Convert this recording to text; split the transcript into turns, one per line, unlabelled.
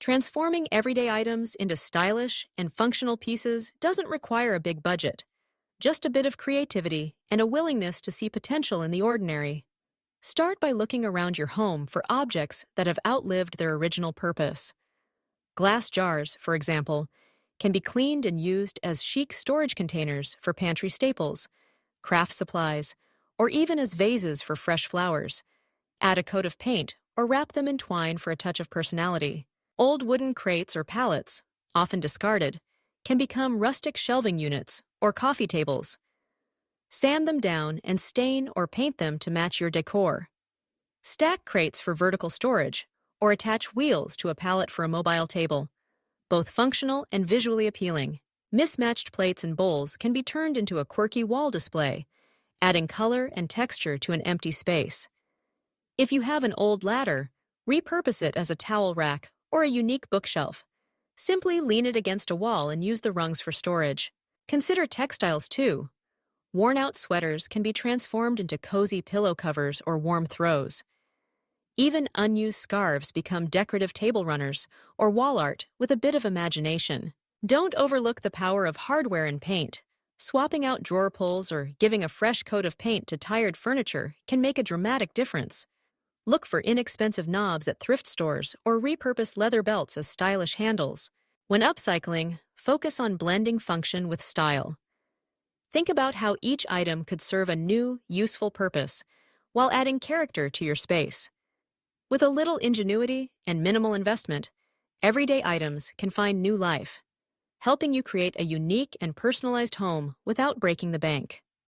Transforming everyday items into stylish and functional pieces doesn't require a big budget, just a bit of creativity and a willingness to see potential in the ordinary. Start by looking around your home for objects that have outlived their original purpose. Glass jars, for example, can be cleaned and used as chic storage containers for pantry staples, craft supplies, or even as vases for fresh flowers. Add a coat of paint or wrap them in twine for a touch of personality. Old wooden crates or pallets, often discarded, can become rustic shelving units or coffee tables. Sand them down and stain or paint them to match your decor. Stack crates for vertical storage or attach wheels to a pallet for a mobile table. Both functional and visually appealing. Mismatched plates and bowls can be turned into a quirky wall display, adding color and texture to an empty space. If you have an old ladder, repurpose it as a towel rack or a unique bookshelf. Simply lean it against a wall and use the rungs for storage. Consider textiles too. Worn-out sweaters can be transformed into cozy pillow covers or warm throws. Even unused scarves become decorative table runners or wall art with a bit of imagination. Don't overlook the power of hardware and paint. Swapping out drawer pulls or giving a fresh coat of paint to tired furniture can make a dramatic difference. Look for inexpensive knobs at thrift stores or repurpose leather belts as stylish handles. When upcycling, focus on blending function with style. Think about how each item could serve a new, useful purpose while adding character to your space. With a little ingenuity and minimal investment, everyday items can find new life, helping you create a unique and personalized home without breaking the bank.